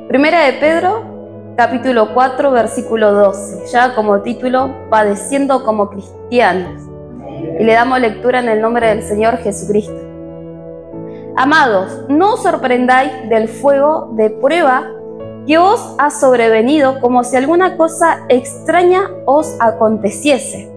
Primera de Pedro, capítulo 4, versículo 12, ya como título, Padeciendo como cristianos. Y le damos lectura en el nombre del Señor Jesucristo. Amados, no os sorprendáis del fuego de prueba que os ha sobrevenido como si alguna cosa extraña os aconteciese,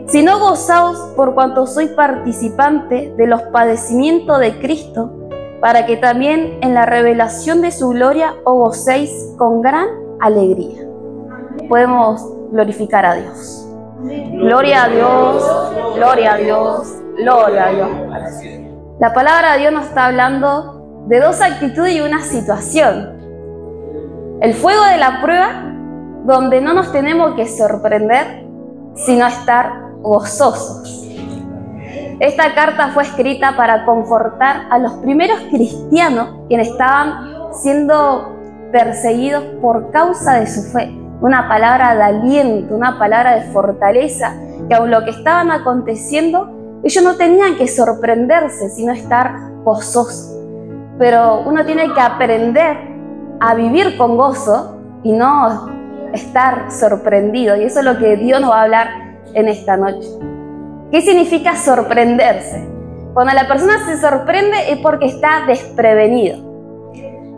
sino gozaos por cuanto sois participantes de los padecimientos de Cristo, para que también en la revelación de su gloria os gocéis con gran alegría. Podemos glorificar a Dios. Gloria a Dios, gloria a Dios, gloria a Dios. La palabra de Dios nos está hablando de dos actitudes y una situación. El fuego de la prueba, donde no nos tenemos que sorprender, sino estar gozosos. Esta carta fue escrita para confortar a los primeros cristianos quienes estaban siendo perseguidos por causa de su fe. Una palabra de aliento, una palabra de fortaleza, que aun lo que estaban aconteciendo, ellos no tenían que sorprenderse, sino estar gozosos. Pero uno tiene que aprender a vivir con gozo y no estar sorprendido. Y eso es lo que Dios nos va a hablar en esta noche. ¿Qué significa sorprenderse? Cuando la persona se sorprende es porque está desprevenido.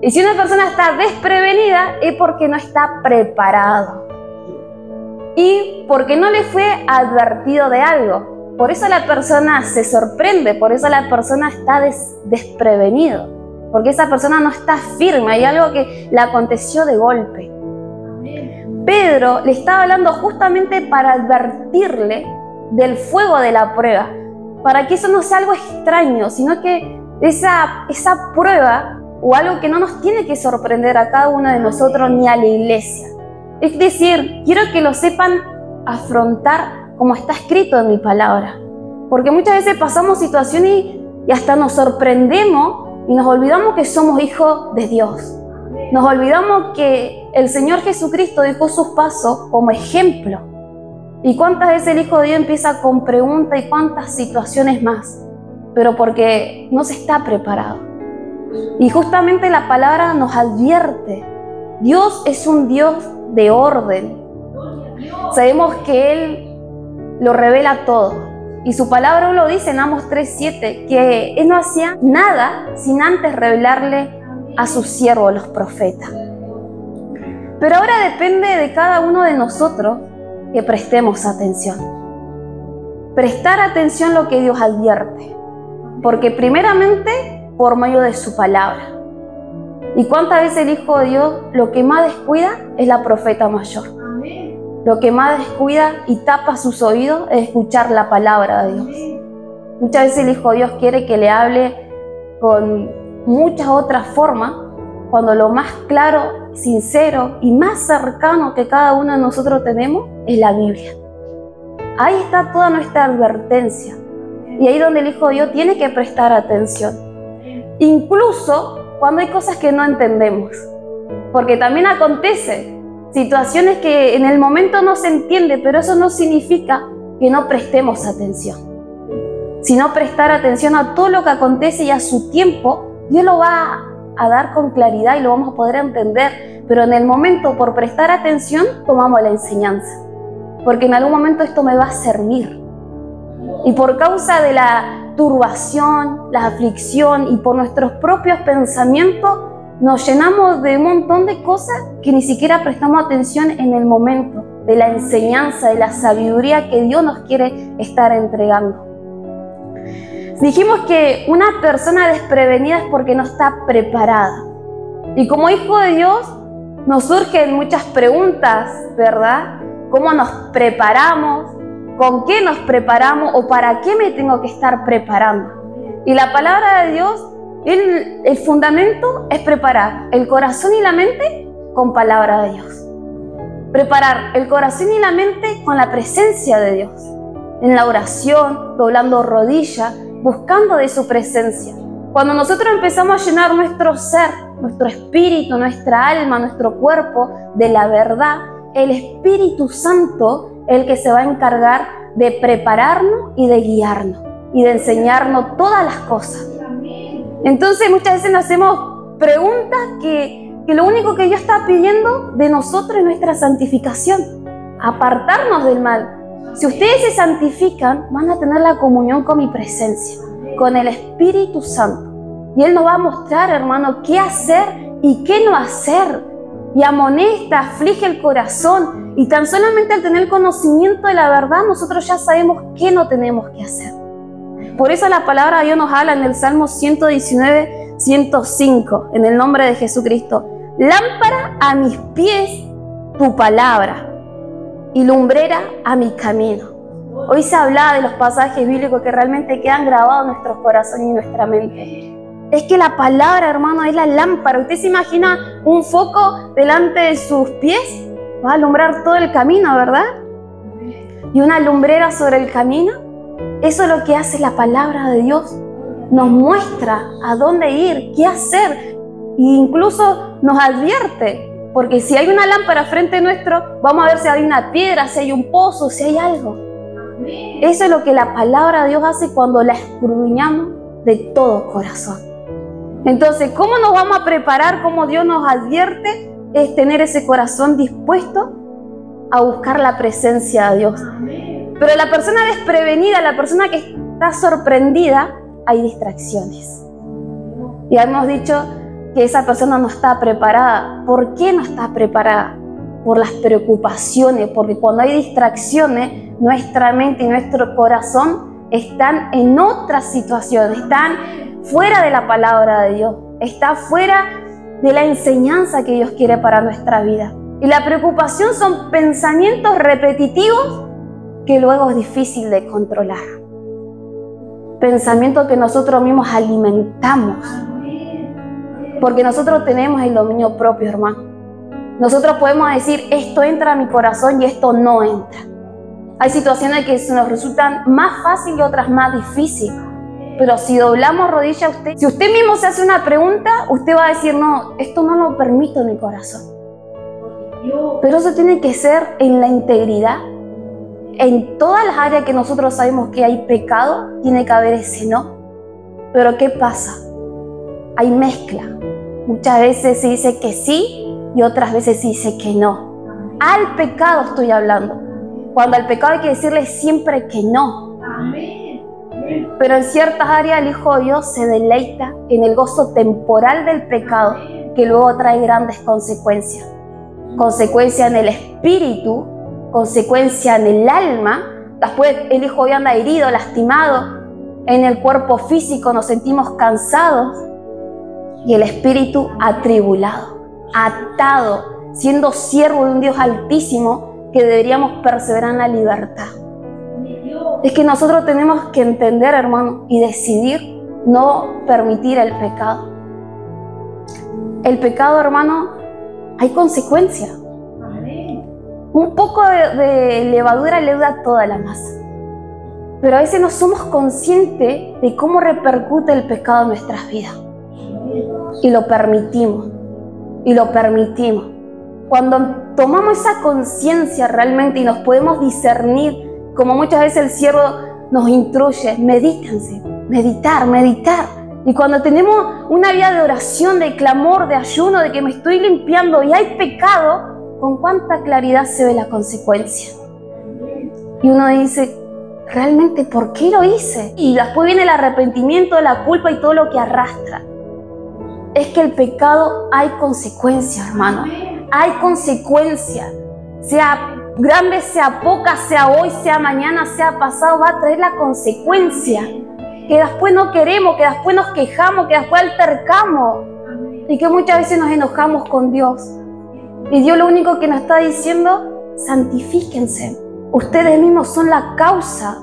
Y si una persona está desprevenida es porque no está preparado. Y porque no le fue advertido de algo. Por eso la persona se sorprende, por eso la persona está desprevenido. Porque esa persona no está firme, hay algo que le aconteció de golpe. Pedro le estaba hablando justamente para advertirle del fuego de la prueba, para que eso no sea algo extraño, sino que esa prueba o algo que no nos tiene que sorprender a cada uno de nosotros ni a la iglesia. Es decir, quiero que lo sepan afrontar como está escrito en mi palabra, porque muchas veces pasamos situaciones y hasta nos sorprendemos y nos olvidamos que somos hijos de Dios. Nos olvidamos que el Señor Jesucristo dejó sus pasos como ejemplo. ¿Y cuántas veces el Hijo de Dios empieza con preguntas y cuántas situaciones más? Pero porque no se está preparado. Y justamente la palabra nos advierte. Dios es un Dios de orden. Sabemos que Él lo revela todo. Y su palabra lo dice en Amos 3:7, que Él no hacía nada sin antes revelarle a sus siervos, los profetas. Pero ahora depende de cada uno de nosotros que prestemos atención. Prestar atención a lo que Dios advierte. Porque primeramente por medio de su palabra. ¿Y cuántas veces el Hijo de Dios lo que más descuida es la profeta mayor? Lo que más descuida y tapa sus oídos es escuchar la palabra de Dios. Muchas veces el Hijo de Dios quiere que le hable con muchas otras formas, cuando lo más claro, sincero y más cercano que cada uno de nosotros tenemos es la Biblia. Ahí está toda nuestra advertencia. Y ahí donde el Hijo de Dios tiene que prestar atención. Incluso cuando hay cosas que no entendemos. Porque también acontece situaciones que en el momento no se entiende, pero eso no significa que no prestemos atención. Sino prestar atención a todo lo que acontece y a su tiempo, Dios lo va a dar con claridad y lo vamos a poder entender. Pero en el momento, por prestar atención, tomamos la enseñanza. Porque en algún momento esto me va a servir. Y por causa de la turbación, la aflicción y por nuestros propios pensamientos, nos llenamos de un montón de cosas que ni siquiera prestamos atención en el momento de la enseñanza, de la sabiduría que Dios nos quiere estar entregando. Dijimos que una persona desprevenida es porque no está preparada. Y como hijo de Dios, nos surgen muchas preguntas, ¿verdad? ¿Cómo nos preparamos? ¿Con qué nos preparamos? ¿O para qué me tengo que estar preparando? Y la palabra de Dios, el fundamento es preparar el corazón y la mente con palabra de Dios. Preparar el corazón y la mente con la presencia de Dios. En la oración, doblando rodillas, buscando de su presencia. Cuando nosotros empezamos a llenar nuestro ser, nuestro espíritu, nuestra alma, nuestro cuerpo de la verdad, el Espíritu Santo es el que se va a encargar de prepararnos y de guiarnos y de enseñarnos todas las cosas. Entonces muchas veces nos hacemos preguntas que que lo único que Dios está pidiendo de nosotros es nuestra santificación, apartarnos del mal. Si ustedes se santifican, van a tener la comunión con mi presencia, con el Espíritu Santo. Y Él nos va a mostrar, hermano, qué hacer y qué no hacer. Y amonesta, aflige el corazón. Y tan solamente al tener conocimiento de la verdad, nosotros ya sabemos qué no tenemos que hacer. Por eso la palabra de Dios nos habla en el Salmo 119, 105, en el nombre de Jesucristo. Lámpara a mis pies tu palabra y lumbrera a mi camino. Hoy se habla de los pasajes bíblicos que realmente quedan grabados en nuestros corazones y en nuestra mente. Es que la palabra, hermano, es la lámpara. ¿Usted se imagina un foco delante de sus pies? Va a alumbrar todo el camino, ¿verdad? Y una lumbrera sobre el camino. Eso es lo que hace la palabra de Dios. Nos muestra a dónde ir, qué hacer. E incluso nos advierte. Porque si hay una lámpara frente nuestro, vamos a ver si hay una piedra, si hay un pozo, si hay algo. Eso es lo que la palabra de Dios hace cuando la escudriñamos de todo corazón. Entonces, ¿cómo nos vamos a preparar? ¿Cómo Dios nos advierte? Es tener ese corazón dispuesto a buscar la presencia de Dios. Pero la persona desprevenida, la persona que está sorprendida, hay distracciones. Y hemos dicho que esa persona no está preparada. ¿Por qué no está preparada? Por las preocupaciones, porque cuando hay distracciones, nuestra mente y nuestro corazón están en otras situaciones, están fuera de la palabra de Dios, está fuera de la enseñanza que Dios quiere para nuestra vida. Y la preocupación son pensamientos repetitivos que luego es difícil de controlar. Pensamientos que nosotros mismos alimentamos. Porque nosotros tenemos el dominio propio, hermano. Nosotros podemos decir, esto entra a mi corazón y esto no entra. Hay situaciones que nos resultan más fáciles y otras más difíciles. Pero si doblamos rodilla, si usted mismo se hace una pregunta, usted va a decir, no, esto no lo permito en mi corazón. Pero eso tiene que ser en la integridad. En todas las áreas que nosotros sabemos que hay pecado, tiene que haber ese no. Pero ¿qué pasa? Hay mezcla. Muchas veces se dice que sí y otras veces se dice que no. Al pecado estoy hablando. Cuando al pecado hay que decirle siempre que no. Pero en ciertas áreas el Hijo de Dios se deleita en el gozo temporal del pecado que luego trae grandes consecuencias. Consecuencia en el espíritu, consecuencia en el alma. Después el Hijo de Dios anda herido, lastimado. En el cuerpo físico nos sentimos cansados. Y el espíritu atribulado, atado, siendo siervo de un Dios altísimo que deberíamos perseverar en la libertad. Es que nosotros tenemos que entender, hermano, y decidir no permitir el pecado. El pecado, hermano, hay consecuencias. Un poco de levadura leuda toda la masa. Pero a veces no somos conscientes de cómo repercute el pecado en nuestras vidas. Y lo permitimos. Y lo permitimos. Cuando tomamos esa conciencia realmente y nos podemos discernir, como muchas veces el siervo nos instruye, medítense, meditar. Y cuando tenemos una vida de oración, de clamor, de ayuno, de que me estoy limpiando y hay pecado, con cuánta claridad se ve la consecuencia. Y uno dice, ¿realmente por qué lo hice? Y después viene el arrepentimiento, la culpa y todo lo que arrastra. Es que el pecado hay consecuencias, hermano. Hay consecuencias. Sea grande, sea poca, sea hoy, sea mañana, sea pasado, va a traer la consecuencia. Que después no queremos, que después nos quejamos, que después altercamos. Y que muchas veces nos enojamos con Dios. Y Dios lo único que nos está diciendo, santifíquense. Ustedes mismos son la causa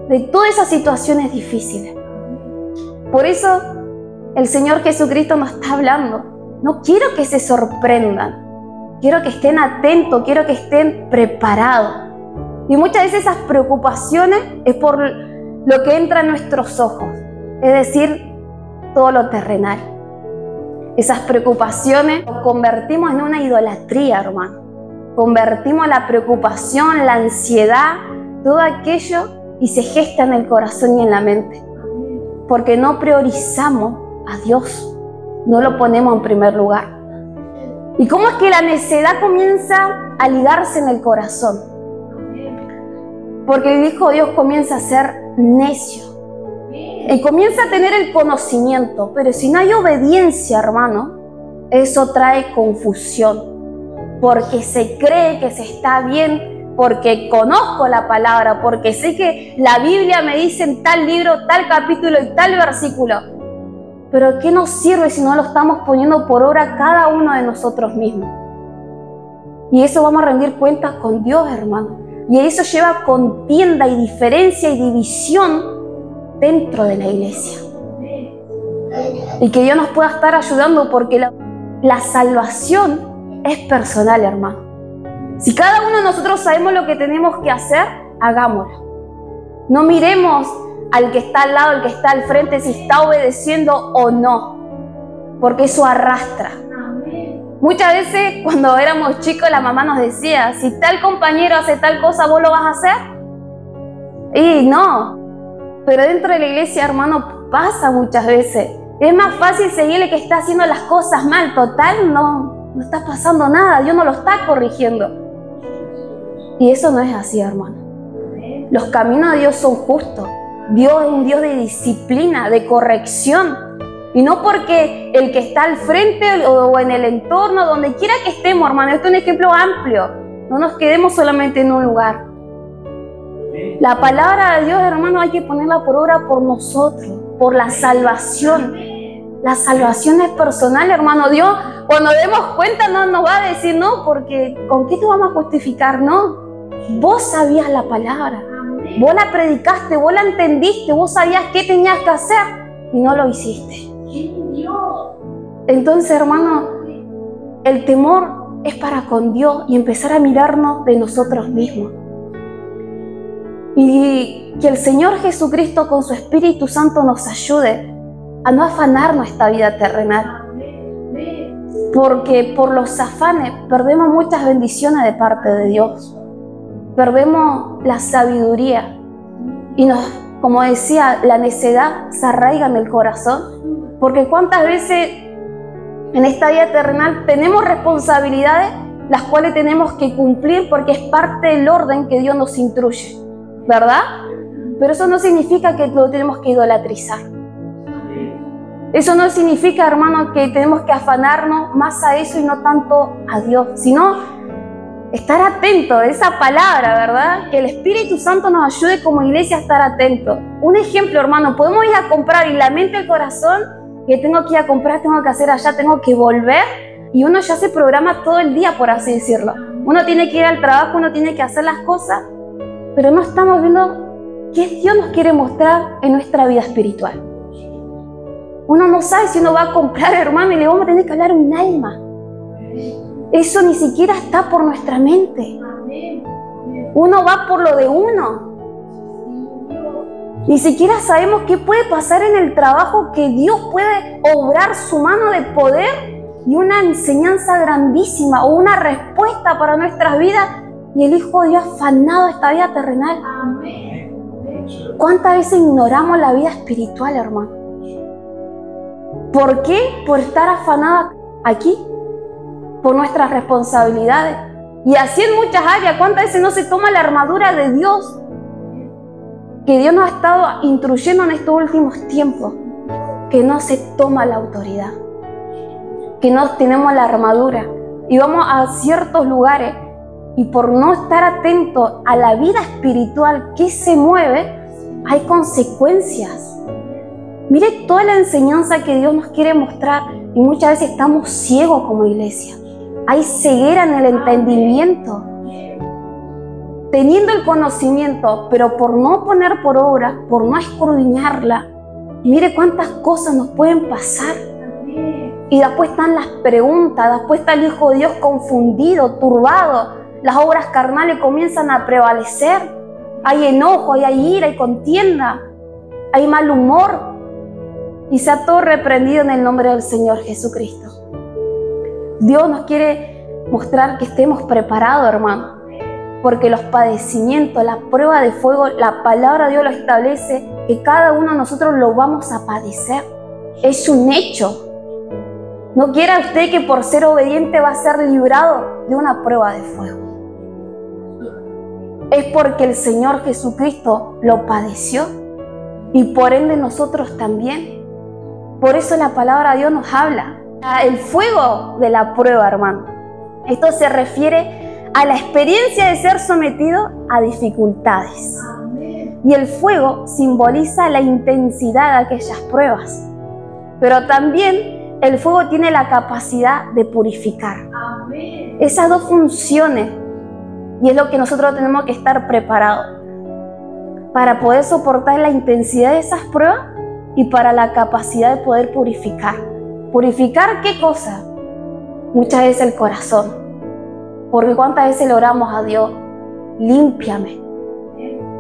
de todas esas situaciones difíciles. Por eso el Señor Jesucristo nos está hablando. No quiero que se sorprendan. Quiero que estén atentos, quiero que estén preparados. Y muchas veces esas preocupaciones es por lo que entra en nuestros ojos. Es decir, todo lo terrenal. Esas preocupaciones las convertimos en una idolatría, hermano. Convertimos la preocupación, la ansiedad, todo aquello y se gesta en el corazón y en la mente. Porque no priorizamos a Dios. No lo ponemos en primer lugar. ¿Y cómo es que la necedad comienza a ligarse en el corazón? Porque el Hijo de Dios comienza a ser necio. Y comienza a tener el conocimiento. Pero si no hay obediencia, hermano, eso trae confusión. Porque se cree que se está bien, porque conozco la palabra, porque sé que la Biblia me dice en tal libro, tal capítulo y tal versículo. Pero ¿qué nos sirve si no lo estamos poniendo por obra cada uno de nosotros mismos? Y eso vamos a rendir cuentas con Dios, hermano. Y eso lleva contienda y diferencia y división dentro de la iglesia. Y que Dios nos pueda estar ayudando, porque la salvación es personal, hermano. Si cada uno de nosotros sabemos lo que tenemos que hacer, hagámoslo. No miremos al que está al lado, al que está al frente, si está obedeciendo o no, porque eso arrastra. Muchas veces cuando éramos chicos la mamá nos decía, si tal compañero hace tal cosa, ¿vos lo vas a hacer? Y no, pero dentro de la iglesia, hermano, pasa muchas veces. Es más fácil seguirle que está haciendo las cosas mal. Total, no está pasando nada, Dios no lo está corrigiendo. Y eso no es así, hermano. Los caminos de Dios son justos. Dios es un Dios de disciplina, de corrección. Y no porque el que está al frente o en el entorno, donde quiera que estemos, hermano. Esto es un ejemplo amplio. No nos quedemos solamente en un lugar. La palabra de Dios, hermano, hay que ponerla por obra por nosotros, por la salvación. La salvación es personal, hermano. Dios, cuando demos cuenta, no nos va a decir, no, porque ¿con qué te vamos a justificar? No. Vos sabías la palabra. Vos la predicaste, vos la entendiste, vos sabías qué tenías que hacer y no lo hiciste. Entonces, hermano, el temor es para con Dios y empezar a mirarnos de nosotros mismos. Y que el Señor Jesucristo con su Espíritu Santo nos ayude a no afanarnos esta vida terrenal. Porque por los afanes perdemos muchas bendiciones de parte de Dios. Perdemos la sabiduría y como decía, la necedad se arraiga en el corazón, porque cuántas veces en esta vida terrenal tenemos responsabilidades las cuales tenemos que cumplir porque es parte del orden que Dios nos instruye, ¿verdad? Pero eso no significa que lo tenemos que idolatrizar. Eso no significa, hermano, que tenemos que afanarnos más a eso y no tanto a Dios, sino estar atento a esa palabra, ¿verdad? Que el Espíritu Santo nos ayude como iglesia a estar atento. Un ejemplo, hermano, podemos ir a comprar y la mente, el corazón, que tengo que ir a comprar, tengo que hacer allá, tengo que volver, y uno ya se programa todo el día, por así decirlo. Uno tiene que ir al trabajo, uno tiene que hacer las cosas, pero no estamos viendo qué Dios nos quiere mostrar en nuestra vida espiritual. Uno no sabe si uno va a comprar, hermano, y le vamos a tener que hablar un alma. Eso ni siquiera está por nuestra mente. Uno va por lo de uno. Ni siquiera sabemos qué puede pasar en el trabajo, que Dios puede obrar su mano de poder y una enseñanza grandísima o una respuesta para nuestras vidas, y el Hijo de Dios afanado esta vida terrenal. ¿Cuántas veces ignoramos la vida espiritual, hermano? ¿Por qué? Por estar afanada aquí, por nuestras responsabilidades. Y así en muchas áreas. ¿Cuántas veces no se toma la armadura de Dios? Que Dios nos ha estado instruyendo en estos últimos tiempos. Que no se toma la autoridad. Que no tenemos la armadura. Y vamos a ciertos lugares y por no estar atentos a la vida espiritual que se mueve, hay consecuencias. Mire toda la enseñanza que Dios nos quiere mostrar y muchas veces estamos ciegos como iglesia. Hay ceguera en el entendimiento. Teniendo el conocimiento, pero por no poner por obra, por no escudriñarla, mire cuántas cosas nos pueden pasar. Y después están las preguntas, después está el Hijo de Dios confundido, turbado. Las obras carnales comienzan a prevalecer. Hay enojo, hay ira, hay contienda, hay mal humor. Y sea todo reprendido en el nombre del Señor Jesucristo. Dios nos quiere mostrar que estemos preparados, hermano. Porque los padecimientos, la prueba de fuego, la palabra de Dios lo establece, que cada uno de nosotros lo vamos a padecer. Es un hecho. No quiera usted que por ser obediente va a ser librado de una prueba de fuego. Es porque el Señor Jesucristo lo padeció y por ende nosotros también. Por eso la palabra de Dios nos habla. El fuego de la prueba, hermano. Esto se refiere a la experiencia de ser sometido a dificultades. Y el fuego simboliza la intensidad de aquellas pruebas. Pero también el fuego tiene la capacidad de purificar. Esas dos funciones. Y es lo que nosotros tenemos que estar preparados para poder soportar la intensidad de esas pruebas y para la capacidad de poder purificar. ¿Purificar qué cosa? Muchas veces el corazón. Porque cuántas veces le oramos a Dios, límpiame.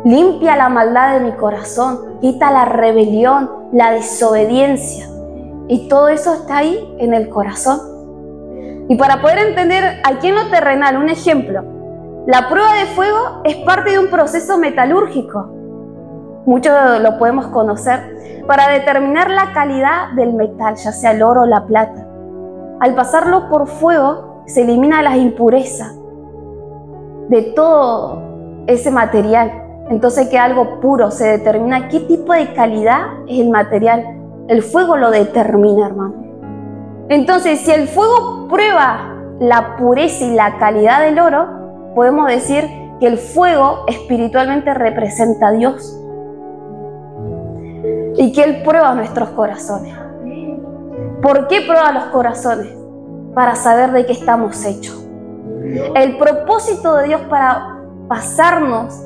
Limpia la maldad de mi corazón, quita la rebelión, la desobediencia. Y todo eso está ahí en el corazón. Y para poder entender aquí en lo terrenal, un ejemplo. La prueba de fuego es parte de un proceso metalúrgico. Muchos lo podemos conocer para determinar la calidad del metal, ya sea el oro o la plata. Al pasarlo por fuego, se eliminan las impurezas de todo ese material. Entonces queda algo puro, se determina qué tipo de calidad es el material. El fuego lo determina, hermano. Entonces, si el fuego prueba la pureza y la calidad del oro, podemos decir que el fuego espiritualmente representa a Dios y que Él prueba nuestros corazones. ¿Por qué prueba los corazones? Para saber de qué estamos hechos. El propósito de Dios para pasarnos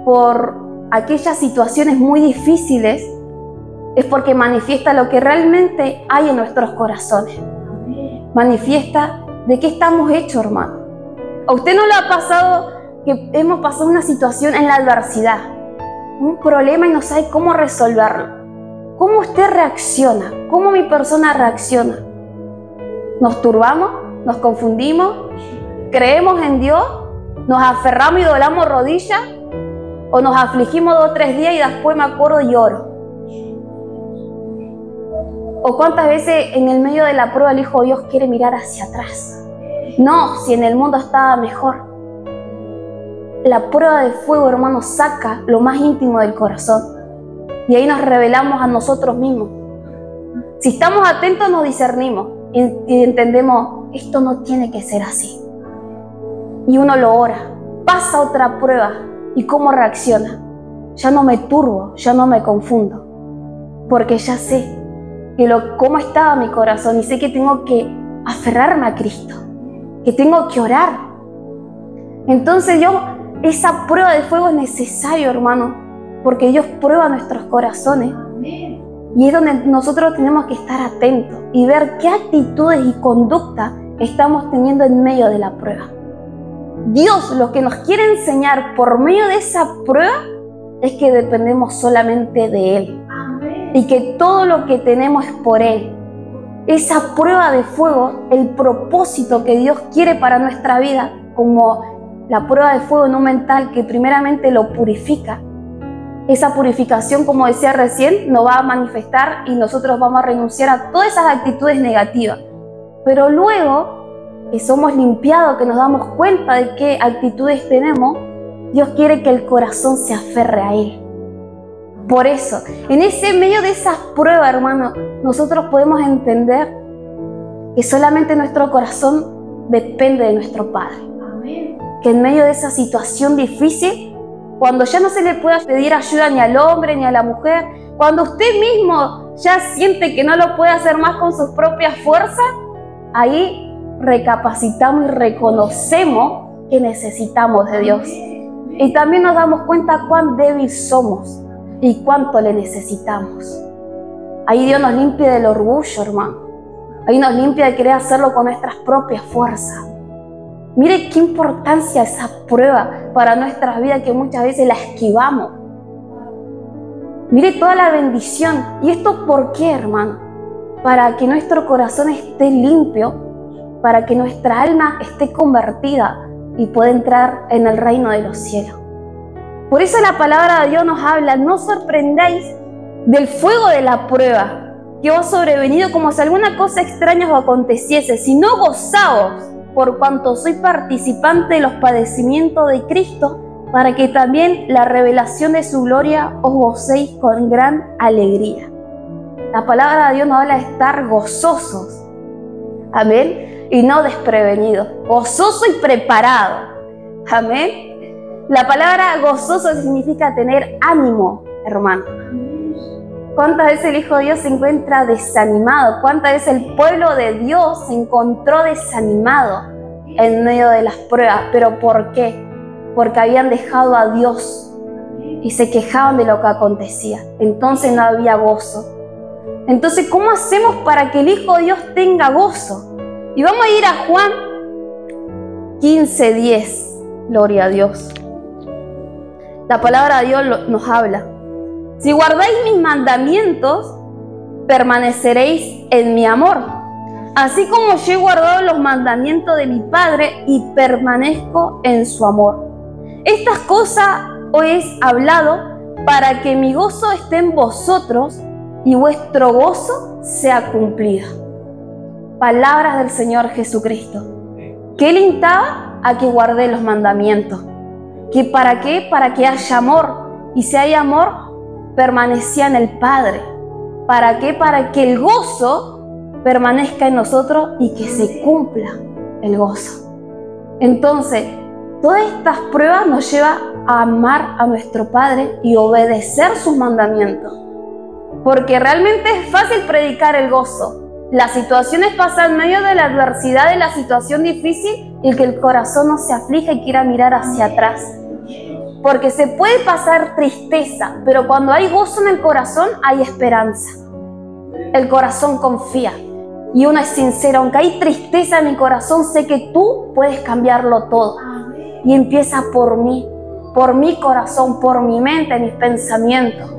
por aquellas situaciones muy difíciles es porque manifiesta lo que realmente hay en nuestros corazones. Manifiesta de qué estamos hechos, hermano. ¿A usted no le ha pasado que hemos pasado una situación en la adversidad? Un problema y no sabe cómo resolverlo. ¿Cómo usted reacciona? ¿Cómo mi persona reacciona? ¿Nos turbamos? ¿Nos confundimos? ¿Creemos en Dios? ¿Nos aferramos y doblamos rodillas? ¿O nos afligimos 2 o 3 días y después me acuerdo y lloro? ¿O cuántas veces en el medio de la prueba el Hijo de Dios quiere mirar hacia atrás? No, si en el mundo estaba mejor. La prueba de fuego, hermano, saca lo más íntimo del corazón. Y ahí nos revelamos a nosotros mismos. Si estamos atentos, nos discernimos y entendemos, esto no tiene que ser así. Y uno lo ora, pasa otra prueba. ¿Y cómo reacciona? Ya no me turbo, ya no me confundo. Porque ya sé cómo estaba mi corazón y sé que tengo que aferrarme a Cristo. Que tengo que orar. Entonces esa prueba de fuego es necesario, hermano, porque Dios prueba nuestros corazones. Y es donde nosotros tenemos que estar atentos y ver qué actitudes y conducta estamos teniendo en medio de la prueba. Dios lo que nos quiere enseñar por medio de esa prueba es que dependemos solamente de Él. Y que todo lo que tenemos es por Él. Esa prueba de fuego, el propósito que Dios quiere para nuestra vida, como la prueba de fuego no mental que primeramente lo purifica. Esa purificación, como decía recién, nos va a manifestar y nosotros vamos a renunciar a todas esas actitudes negativas. Pero luego que somos limpiados, que nos damos cuenta de qué actitudes tenemos, Dios quiere que el corazón se aferre a Él. Por eso, en ese medio de esas pruebas, hermano, nosotros podemos entender que solamente nuestro corazón depende de nuestro Padre. Que en medio de esa situación difícil, cuando ya no se le pueda pedir ayuda ni al hombre ni a la mujer, cuando usted mismo ya siente que no lo puede hacer más con sus propias fuerzas, ahí recapacitamos y reconocemos que necesitamos de Dios. Y también nos damos cuenta cuán débiles somos y cuánto le necesitamos. Ahí Dios nos limpia del orgullo, hermano. Ahí nos limpia de querer hacerlo con nuestras propias fuerzas. Mire qué importancia esa prueba para nuestras vidas que muchas veces la esquivamos. Mire toda la bendición. ¿Y esto por qué, hermano? Para que nuestro corazón esté limpio, para que nuestra alma esté convertida y pueda entrar en el reino de los cielos. Por eso la palabra de Dios nos habla, no os sorprendáis del fuego de la prueba, que os ha sobrevenido como si alguna cosa extraña os aconteciese, sino gozaos por cuanto soy participante de los padecimientos de Cristo, para que también la revelación de su gloria os gocéis con gran alegría. La palabra de Dios nos habla de estar gozosos, amén, y no desprevenidos, gozoso y preparado, amén. La palabra gozoso significa tener ánimo, hermano. ¿Cuántas veces el Hijo de Dios se encuentra desanimado? ¿Cuántas veces el pueblo de Dios se encontró desanimado en medio de las pruebas? ¿Pero por qué? Porque habían dejado a Dios y se quejaban de lo que acontecía. Entonces no había gozo. Entonces, ¿cómo hacemos para que el Hijo de Dios tenga gozo? Y vamos a ir a Juan 15:10. Gloria a Dios. La palabra de Dios nos habla. Si guardáis mis mandamientos, permaneceréis en mi amor, así como yo he guardado los mandamientos de mi Padre y permanezco en su amor. Estas cosas os he hablado para que mi gozo esté en vosotros y vuestro gozo sea cumplido. Palabras del Señor Jesucristo. ¿Qué le instaba? A que guardé los mandamientos. ¿Que para qué? Para que haya amor. Y si hay amor, permanecía en el Padre. ¿Para qué? Para que el gozo permanezca en nosotros y que se cumpla el gozo. Entonces, todas estas pruebas nos llevan a amar a nuestro Padre y obedecer sus mandamientos. Porque realmente es fácil predicar el gozo. Las situaciones pasan en medio de la adversidad, de la situación difícil, y que el corazón no se aflija y quiera mirar hacia atrás. Porque se puede pasar tristeza, pero cuando hay gozo en el corazón, hay esperanza. El corazón confía. Y uno es sincero, aunque hay tristeza en mi corazón, sé que tú puedes cambiarlo todo. Y empieza por mí, por mi corazón, por mi mente, mis pensamientos.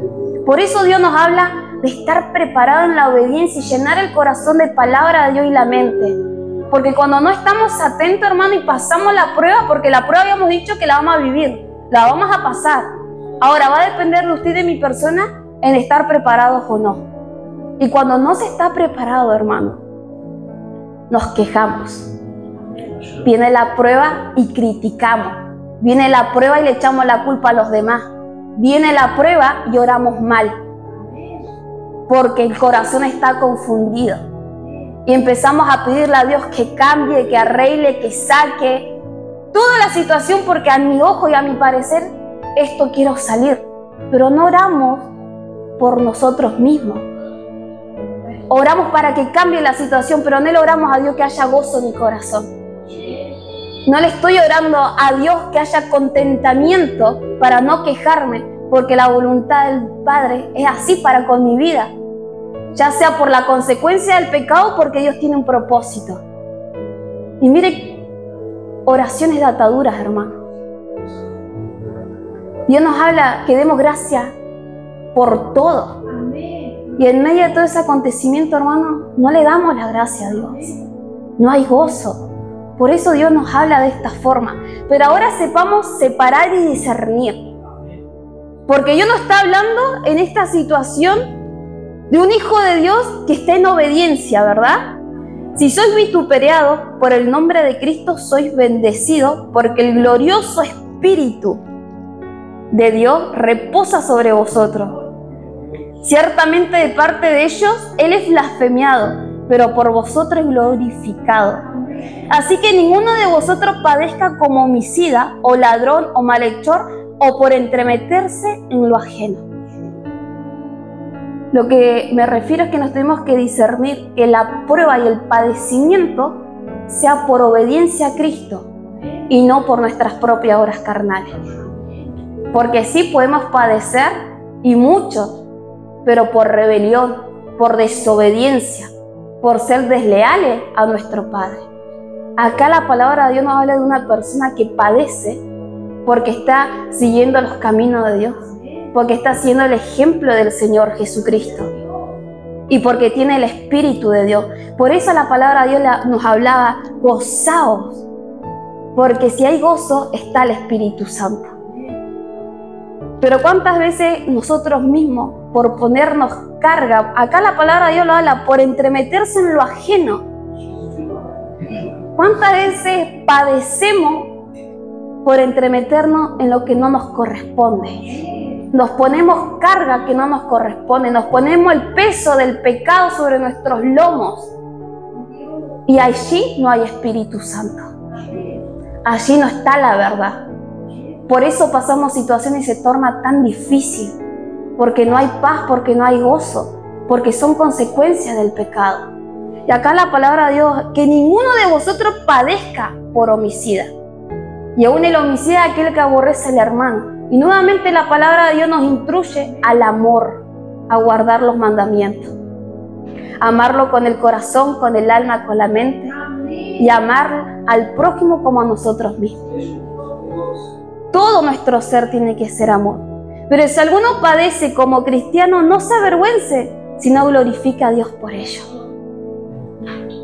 Por eso Dios nos habla de estar preparado en la obediencia y llenar el corazón de palabra de Dios y la mente. Porque cuando no estamos atentos, hermano, y pasamos la prueba, porque la prueba habíamos dicho que la vamos a vivir, la vamos a pasar. Ahora va a depender de usted y de mi persona en estar preparados o no. Y cuando no se está preparado, hermano, nos quejamos. Viene la prueba y criticamos. Viene la prueba y le echamos la culpa a los demás. Viene la prueba y oramos mal. Porque el corazón está confundido. Y empezamos a pedirle a Dios que cambie, que arregle, que saque toda la situación, porque a mi ojo y a mi parecer esto quiero salir. Pero no oramos por nosotros mismos. Oramos para que cambie la situación, pero no le oramos a Dios que haya gozo en mi corazón. No le estoy orando a Dios que haya contentamiento para no quejarme, porque la voluntad del Padre es así para con mi vida. Ya sea por la consecuencia del pecado, porque Dios tiene un propósito. Y mire, oraciones de ataduras, hermano. Dios nos habla que demos gracias por todo. Y en medio de todo ese acontecimiento, hermano, no le damos la gracia a Dios. No hay gozo. Por eso Dios nos habla de esta forma. Pero ahora sepamos separar y discernir. Porque Dios no está hablando en esta situación de un hijo de Dios que está en obediencia, ¿verdad? Si sois vituperados por el nombre de Cristo, sois bendecidos, porque el glorioso Espíritu de Dios reposa sobre vosotros. Ciertamente de parte de ellos, Él es blasfemiado, pero por vosotros es glorificado. Así que ninguno de vosotros padezca como homicida, o ladrón, o malhechor, o por entremeterse en lo ajeno. Lo que me refiero es que nos tenemos que discernir que la prueba y el padecimiento sea por obediencia a Cristo y no por nuestras propias obras carnales. Porque sí podemos padecer, y mucho, pero por rebelión, por desobediencia, por ser desleales a nuestro Padre. Acá la palabra de Dios nos habla de una persona que padece porque está siguiendo los caminos de Dios, porque está siguiendo el ejemplo del Señor Jesucristo y porque tiene el Espíritu de Dios. Por eso la palabra de Dios nos hablaba, gozaos, porque si hay gozo está el Espíritu Santo. Pero ¿cuántas veces nosotros mismos por ponernos carga. Acá la palabra de Dios lo habla, por entremeterse en lo ajeno. ¿Cuántas veces padecemos por entremeternos en lo que no nos corresponde? Nos ponemos carga que no nos corresponde, nos ponemos el peso del pecado sobre nuestros lomos. Y allí no hay Espíritu Santo. Allí no está la verdad. Por eso pasamos situaciones y se torna tan difícil. Porque no hay paz, porque no hay gozo, porque son consecuencias del pecado. Y acá la palabra de Dios, que ninguno de vosotros padezca por homicida. Y aún el homicida es aquel que aborrece al hermano. Y nuevamente la palabra de Dios nos instruye al amor, a guardar los mandamientos. Amarlo con el corazón, con el alma, con la mente. Y amar al prójimo como a nosotros mismos. Todo nuestro ser tiene que ser amor. Pero si alguno padece como cristiano, no se avergüence, sino glorifica a Dios por ello.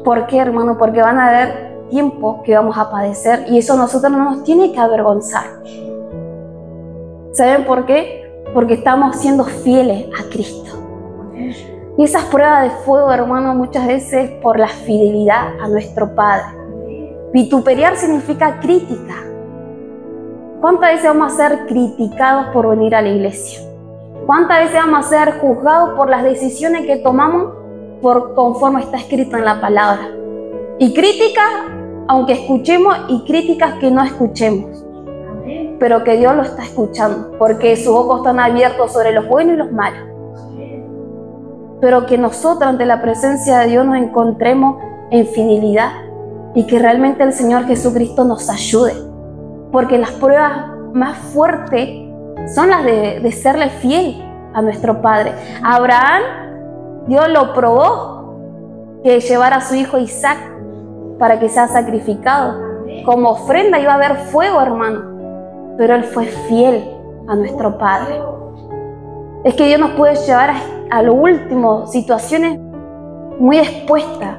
¿Por qué, hermano? Porque van a haber tiempos que vamos a padecer y eso a nosotros no nos tiene que avergonzar. ¿Saben por qué? Porque estamos siendo fieles a Cristo. Y esas pruebas de fuego, hermano, muchas veces por la fidelidad a nuestro Padre. Vituperiar significa crítica. ¿Cuántas veces vamos a ser criticados por venir a la iglesia? ¿Cuántas veces vamos a ser juzgados por las decisiones que tomamos conforme está escrito en la palabra? Y críticas, aunque escuchemos, y críticas que no escuchemos. Pero que Dios lo está escuchando, porque sus ojos están abiertos sobre los buenos y los malos. Pero que nosotros ante la presencia de Dios nos encontremos en fidelidad y que realmente el Señor Jesucristo nos ayude. Porque las pruebas más fuertes son las de serle fiel a nuestro Padre. A Abraham, Dios lo probó, que llevara a su hijo Isaac para que sea sacrificado. Como ofrenda iba a haber fuego, hermano. Pero él fue fiel a nuestro Padre. Es que Dios nos puede llevar a lo último, situaciones muy expuestas,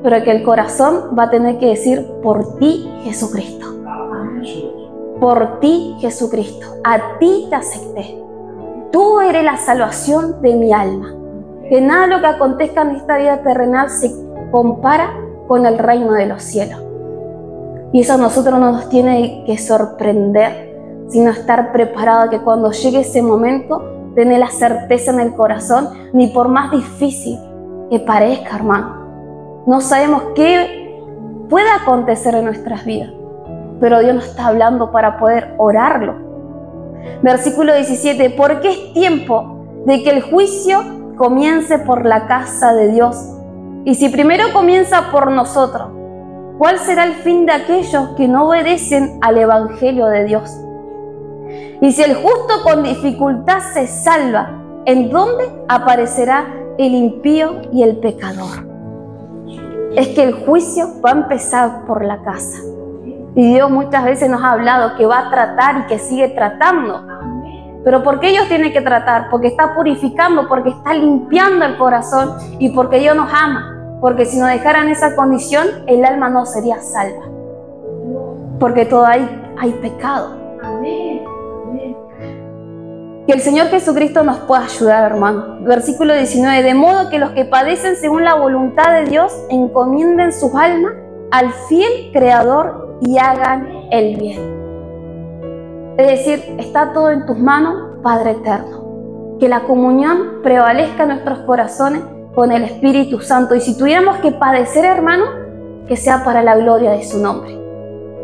pero que el corazón va a tener que decir, por ti, Jesucristo. Por ti, Jesucristo, a ti te acepté. Tú eres la salvación de mi alma. Que nada de lo que acontezca en esta vida terrenal se compara con el reino de los cielos. Y eso a nosotros no nos tiene que sorprender, sino estar preparados que cuando llegue ese momento, tener la certeza en el corazón, ni por más difícil que parezca, hermano. No sabemos qué puede acontecer en nuestras vidas. Pero Dios nos está hablando para poder orarlo. Versículo 17, porque es tiempo de que el juicio comience por la casa de Dios. Y si primero comienza por nosotros, ¿cuál será el fin de aquellos que no obedecen al Evangelio de Dios? Y si el justo con dificultad se salva, ¿en dónde aparecerá el impío y el pecador? Es que el juicio va a empezar por la casa. Y Dios muchas veces nos ha hablado que va a tratar y que sigue tratando. Pero ¿por qué Dios tiene que tratar? Porque está purificando, porque está limpiando el corazón y porque Dios nos ama. Porque si nos dejaran esa condición, el alma no sería salva. Porque todavía hay pecado. Que el Señor Jesucristo nos pueda ayudar, hermano. Versículo 19, de modo que los que padecen según la voluntad de Dios encomienden sus almas al fiel Creador y hagan el bien. Es decir, está todo en tus manos, Padre eterno. Que la comunión prevalezca en nuestros corazones con el Espíritu Santo. Y si tuviéramos que padecer, hermano, que sea para la gloria de su nombre.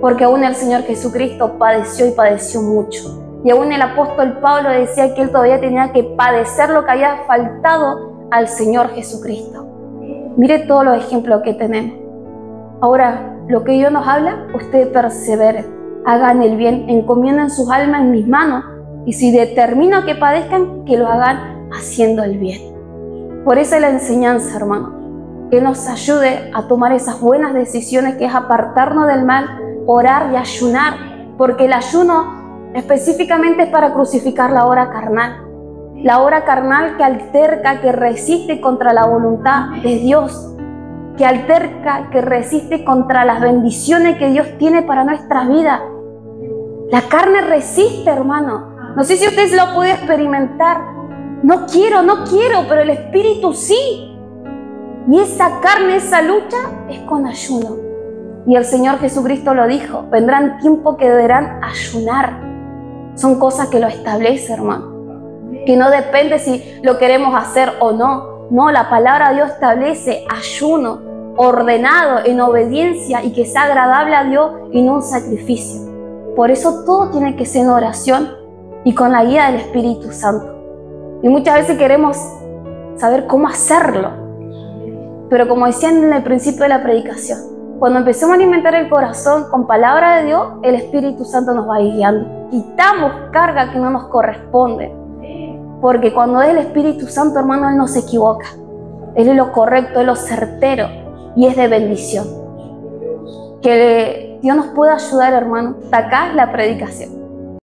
Porque aún el Señor Jesucristo padeció y padeció mucho. Y aún el apóstol Pablo decía que él todavía tenía que padecer lo que había faltado al Señor Jesucristo. Mire todos los ejemplos que tenemos. Ahora, lo que Dios nos habla, ustedes perseveren, hagan el bien, encomienden sus almas en mis manos, y si determino que padezcan, que lo hagan haciendo el bien. Por eso es la enseñanza, hermano, que nos ayude a tomar esas buenas decisiones, que es apartarnos del mal, orar y ayunar, porque el ayuno específicamente es para crucificar la obra carnal. La obra carnal que alterca, que resiste contra la voluntad de Dios, que alterca, que resiste contra las bendiciones que Dios tiene para nuestras vidas. La carne resiste, hermano. No sé si usted lo puede experimentar. No quiero, pero el Espíritu sí. Y esa carne, esa lucha es con ayuno. Y el Señor Jesucristo lo dijo, vendrán tiempos que deberán ayunar. Son cosas que lo establece, hermano. Que no depende si lo queremos hacer o no. No, la palabra de Dios establece ayuno ordenado en obediencia y que sea agradable a Dios y no un sacrificio. Por eso todo tiene que ser en oración y con la guía del Espíritu Santo. Y muchas veces queremos saber cómo hacerlo. Pero como decían en el principio de la predicación, cuando empecemos a alimentar el corazón con palabra de Dios, el Espíritu Santo nos va guiando. Quitamos carga que no nos corresponde. Porque cuando es el Espíritu Santo, hermano, Él no se equivoca. Él es lo correcto, es lo certero y es de bendición. Que Dios nos pueda ayudar, hermano. Hasta acá es la predicación.